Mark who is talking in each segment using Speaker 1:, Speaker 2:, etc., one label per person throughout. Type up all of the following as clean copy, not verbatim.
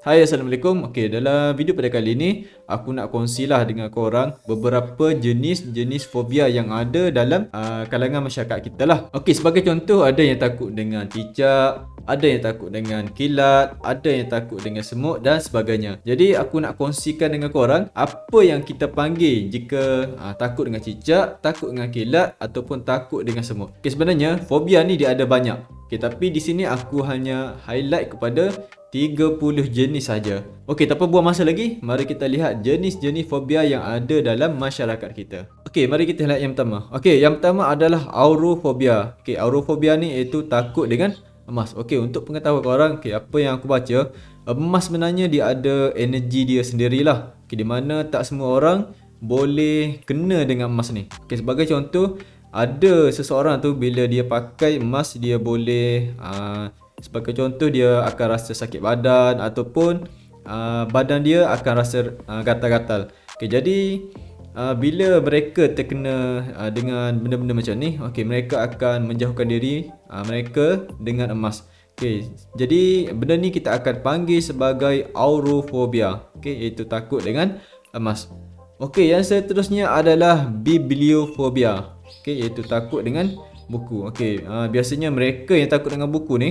Speaker 1: Hai, Assalamualaikum. Okey, dalam video pada kali ini aku nak kongsilah dengan korang beberapa jenis-jenis fobia yang ada dalam kalangan masyarakat kita lah. Okey, sebagai contoh, ada yang takut dengan cicak, ada yang takut dengan kilat, ada yang takut dengan semut dan sebagainya. Jadi aku nak kongsikan dengan korang apa yang kita panggil jika takut dengan cicak, takut dengan kilat ataupun takut dengan semut. Okey, sebenarnya fobia ni dia ada banyak. Okey, tapi di sini aku hanya highlight kepada 30 jenis saja. Okey, tanpa buang masa lagi, mari kita lihat jenis-jenis fobia yang ada dalam masyarakat kita. Okey, mari kita lihat yang pertama. Okey, yang pertama adalah aurofobia. Okey, aurofobia ni iaitu takut dengan emas. Okey, untuk pengetahuan korang, okey, apa yang aku baca, emas sebenarnya dia ada energi dia sendirilah. Okey, di mana tak semua orang boleh kena dengan emas ni. Okey, sebagai contoh, ada seseorang tu bila dia pakai emas dia boleh sebagai contoh dia akan rasa sakit badan ataupun badan dia akan rasa gatal-gatal. Okay, jadi bila mereka terkena dengan benda-benda macam ni, okay, mereka akan menjauhkan diri mereka dengan emas. Okay, jadi benda ni kita akan panggil sebagai aurofobia. Okay, iaitu takut dengan emas. Okay, yang seterusnya adalah bibliofobia. Okay, iaitu takut dengan buku. Okay, biasanya mereka yang takut dengan buku ni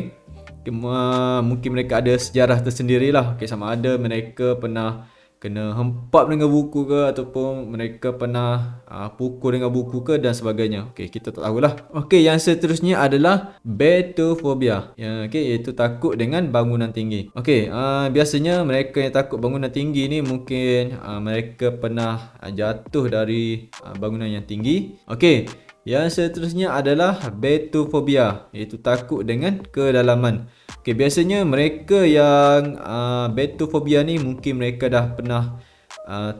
Speaker 1: mungkin mereka ada sejarah tersendiri lah. Okay, sama ada mereka pernah kena hempap dengan buku ke ataupun mereka pernah pukul dengan buku ke dan sebagainya. Okay, kita tak tahulah. Okay, yang seterusnya adalah betophobia. Okay, iaitu takut dengan bangunan tinggi. Okay, biasanya mereka yang takut bangunan tinggi ni mungkin mereka pernah jatuh dari bangunan yang tinggi. Okay, yang seterusnya adalah betophobia, iaitu takut dengan kedalaman. Okay, biasanya mereka yang betophobia ni mungkin mereka dah pernah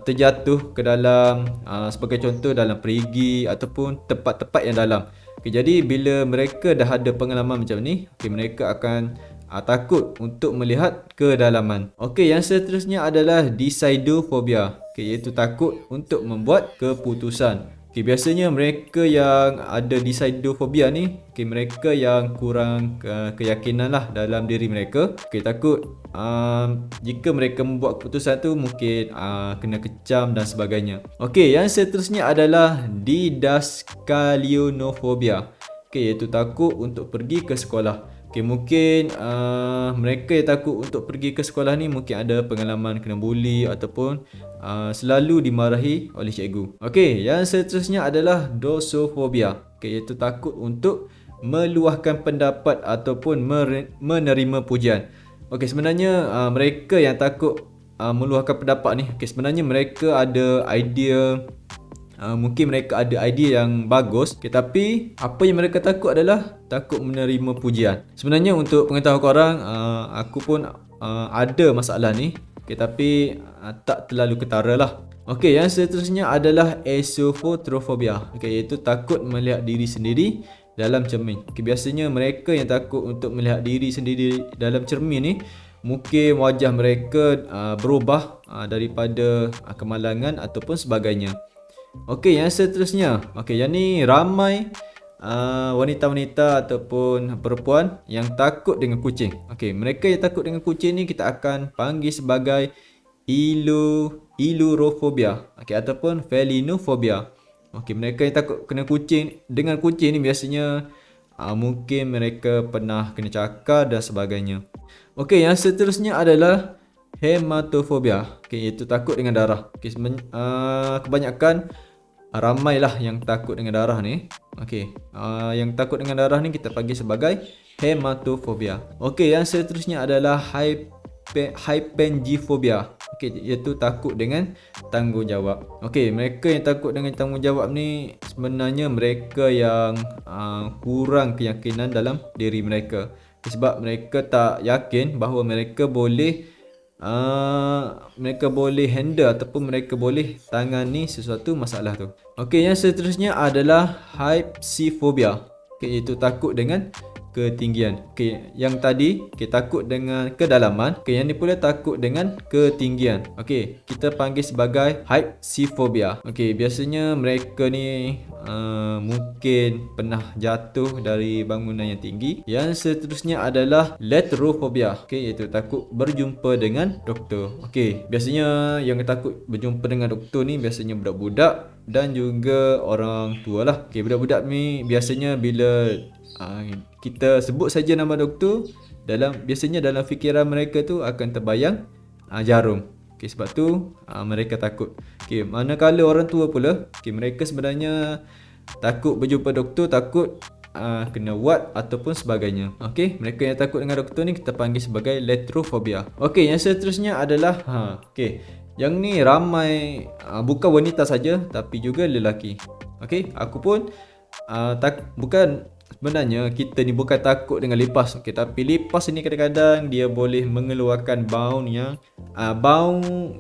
Speaker 1: terjatuh ke dalam sebagai contoh dalam perigi ataupun tempat-tempat yang dalam. Okay, jadi bila mereka dah ada pengalaman macam ni, okay, mereka akan takut untuk melihat kedalaman. Okay, yang seterusnya adalah decidophobia, okay, iaitu takut untuk membuat keputusan. Okay, biasanya mereka yang ada decidophobia ni, okay, mereka yang kurang keyakinan lah dalam diri mereka. Okay, takut jika mereka membuat keputusan tu mungkin kena kecam dan sebagainya. Okay, yang seterusnya adalah didaskalionophobia, okay, iaitu takut untuk pergi ke sekolah. Okay, mungkin mereka yang takut untuk pergi ke sekolah ni mungkin ada pengalaman kena bully ataupun selalu dimarahi oleh cikgu. Okey, yang seterusnya adalah dosophobia. Okey, iaitu takut untuk meluahkan pendapat ataupun menerima pujian. Okey, sebenarnya mereka yang takut meluahkan pendapat ni, okey, sebenarnya mereka ada idea, mungkin mereka ada idea yang bagus, okay, tapi apa yang mereka takut adalah takut menerima pujian. Sebenarnya untuk pengetahuan korang, aku pun ada masalah ni, okay, tapi tak terlalu ketara lah. Okay, yang seterusnya adalah esophotrophobia, okay, iaitu takut melihat diri sendiri dalam cermin. Okay, biasanya mereka yang takut untuk melihat diri sendiri dalam cermin ni mungkin wajah mereka berubah daripada kemalangan ataupun sebagainya. Okey, yang seterusnya. Okey, yang ni ramai wanita-wanita ataupun perempuan yang takut dengan kucing. Okey, mereka yang takut dengan kucing ni kita akan panggil sebagai ilurofobia, okey, ataupun felinophobia. Okey, mereka yang takut kena kucing dengan kucing ni biasanya mungkin mereka pernah kena cakar dan sebagainya. Okey, yang seterusnya adalah hematophobia, okay, iaitu takut dengan darah. Okay, kebanyakan ramailah yang takut dengan darah ni. Okay, yang takut dengan darah ni kita panggil sebagai hematophobia. Okay, yang seterusnya adalah hypengophobia, okay, iaitu takut dengan tanggungjawab. Okay, mereka yang takut dengan tanggungjawab ni sebenarnya mereka yang kurang keyakinan dalam diri mereka. Okay, sebab mereka tak yakin bahawa mereka boleh handle ataupun mereka boleh tangani sesuatu masalah tu. Okey, yang seterusnya adalah hypsiphophobia, okay, iaitu takut dengan ketinggian. Okey, yang tadi takut dengan kedalaman. Okey, yang ni pula takut dengan ketinggian. Okey, kita panggil sebagai height phobia. Okey, biasanya mereka ni mungkin pernah jatuh dari bangunan yang tinggi. Yang seterusnya adalah laterophobia. Okey, iaitu takut berjumpa dengan doktor. Okey, biasanya yang takut berjumpa dengan doktor ni biasanya budak-budak dan juga orang tua lah. Okey, budak-budak ni biasanya bila kita sebut saja nama doktor, biasanya dalam fikiran mereka tu akan terbayang jarum. Okey, sebab tu mereka takut. Okey, manakala orang tua pula, okey, mereka sebenarnya takut berjumpa doktor, takut kena ward ataupun sebagainya. Okey, mereka yang takut dengan doktor ni kita panggil sebagai laterophobia. Okey, yang seterusnya adalah okey, yang ni ramai bukan wanita saja tapi juga lelaki. Okey, aku pun bukan sebenarnya kita ni bukan takut dengan lipas. Okey, tapi lipas ni kadang-kadang dia boleh mengeluarkan bau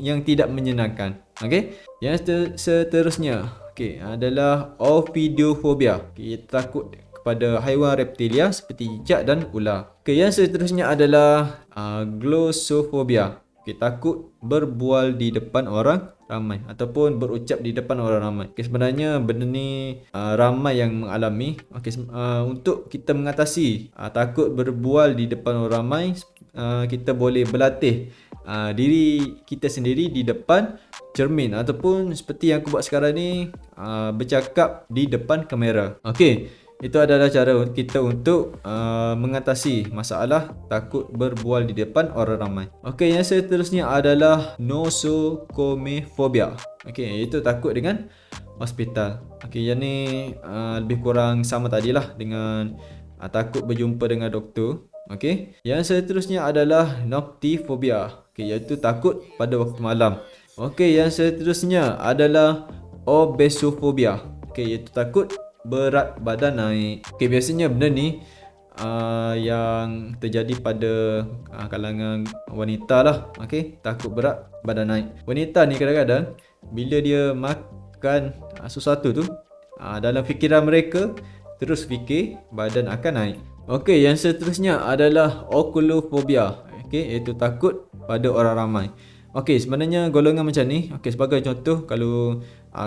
Speaker 1: yang tidak menyenangkan. Okey, yang seterusnya adalah ophidiophobia. Okey, takut kepada haiwan reptilia seperti cicak dan ular. Okey, yang seterusnya adalah glossophobia. Okey, takut berbual di depan orang ramai ataupun berucap di depan orang ramai. Okey, sebenarnya benda ni ramai yang mengalami. Okey, untuk kita mengatasi takut berbual di depan orang ramai, kita boleh berlatih diri kita sendiri di depan cermin ataupun seperti yang aku buat sekarang ni, bercakap di depan kamera. Okey, itu adalah cara kita untuk mengatasi masalah takut berbual di depan orang ramai. Okey, yang seterusnya adalah nosocomophobia. Okey, itu takut dengan hospital. Okey, yang ni lebih kurang sama tadilah dengan takut berjumpa dengan doktor. Okey, yang seterusnya adalah noctiphobia. Okey, iaitu takut pada waktu malam. Okey, yang seterusnya adalah obesophobia. Okey, iaitu takut berat badan naik. Okey, biasanya benda ni yang terjadi pada kalangan wanita lah. Okey, takut berat badan naik. Wanita ni kadang-kadang bila dia makan sesuatu tu, dalam fikiran mereka terus fikir badan akan naik. Okey, yang seterusnya adalah oculophobia. Okey, iaitu takut pada orang ramai. Okey, sebenarnya golongan macam ni, okey, sebagai contoh, kalau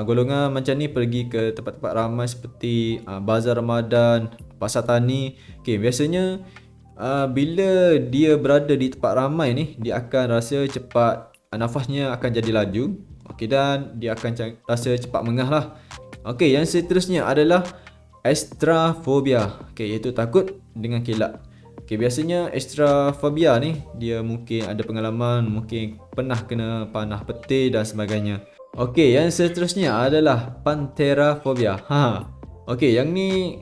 Speaker 1: golongan macam ni pergi ke tempat-tempat ramai seperti bazar Ramadan, pasar tani, okey, biasanya bila dia berada di tempat ramai ni, dia akan rasa cepat, nafasnya akan jadi laju. Okey, dan dia akan rasa cepat mengah lah. Okey, yang seterusnya adalah astraphobia. Okey, iaitu takut dengan kilat. Okey, biasanya astraphobia ni dia mungkin ada pengalaman, mungkin pernah kena panah petir dan sebagainya. Okey, yang seterusnya adalah pantheraphobia. Okey, yang ni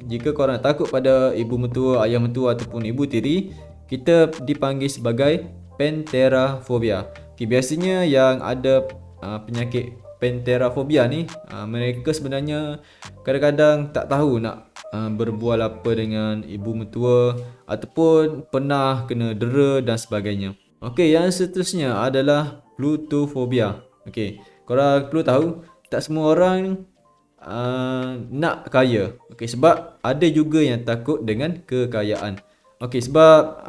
Speaker 1: jika korang takut pada ibu mertua, ayah mertua ataupun ibu tiri, kita dipanggil sebagai pantheraphobia. Okey, biasanya yang ada penyakit pantheraphobia ni, mereka sebenarnya kadang-kadang tak tahu nak berbual apa dengan ibu mertua ataupun pernah kena dera dan sebagainya. Okey, yang seterusnya adalah plutophobia. Okey, korang perlu tahu tak semua orang nak kaya. Okey, sebab ada juga yang takut dengan kekayaan. Okey, sebab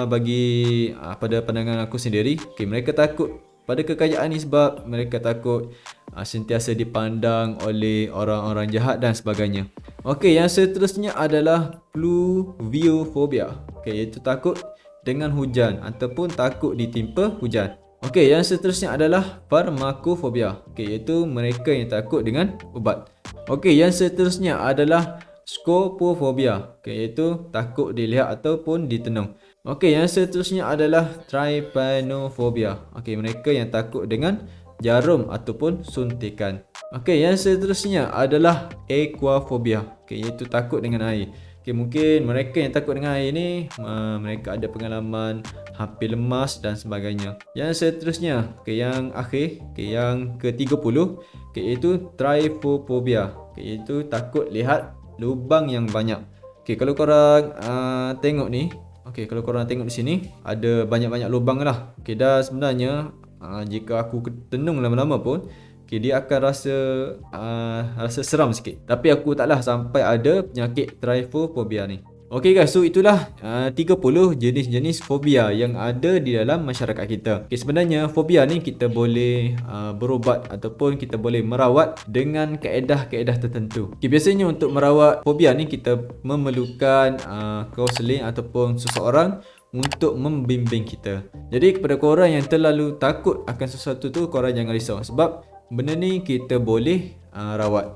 Speaker 1: bagi pada pandangan aku sendiri, okey, mereka takut pada kekayaan ni sebab mereka takut sentiasa dipandang oleh orang-orang jahat dan sebagainya. Okey, yang seterusnya adalah pluviophobia. Okey, iaitu takut dengan hujan ataupun takut ditimpa hujan. Okey, yang seterusnya adalah pharmacophobia. Okey, iaitu mereka yang takut dengan ubat. Okey, yang seterusnya adalah scopophobia. Okey, iaitu takut dilihat ataupun ditenung. Okey, yang seterusnya adalah trypanophobia. Okey, mereka yang takut dengan jarum ataupun suntikan. Okey, yang seterusnya adalah aquaphobia. Okey, iaitu takut dengan air. Okey, mungkin mereka yang takut dengan air ni mereka ada pengalaman hampir lemas dan sebagainya. Yang seterusnya, okey, yang akhir, okey, yang ke-30, okey, iaitu trypophobia. Okey, iaitu takut lihat lubang yang banyak. Okey, kalau korang tengok ni, okey, kalau korang tengok di sini ada banyak-banyak lubang lah. Okey, dah sebenarnya jika aku tenung lama-lama pun, Okay, dia akan rasa seram sikit. Tapi aku taklah sampai ada penyakit trypophobia ni. Okay guys, so itulah 30 jenis-jenis fobia yang ada di dalam masyarakat kita. Okay, sebenarnya fobia ni kita boleh berubat ataupun kita boleh merawat dengan kaedah-kaedah tertentu. Okay, biasanya untuk merawat fobia ni kita memerlukan kaunseling ataupun seseorang untuk membimbing kita. Jadi kepada korang yang terlalu takut akan sesuatu tu, korang jangan risau sebab benda ni kita boleh rawat.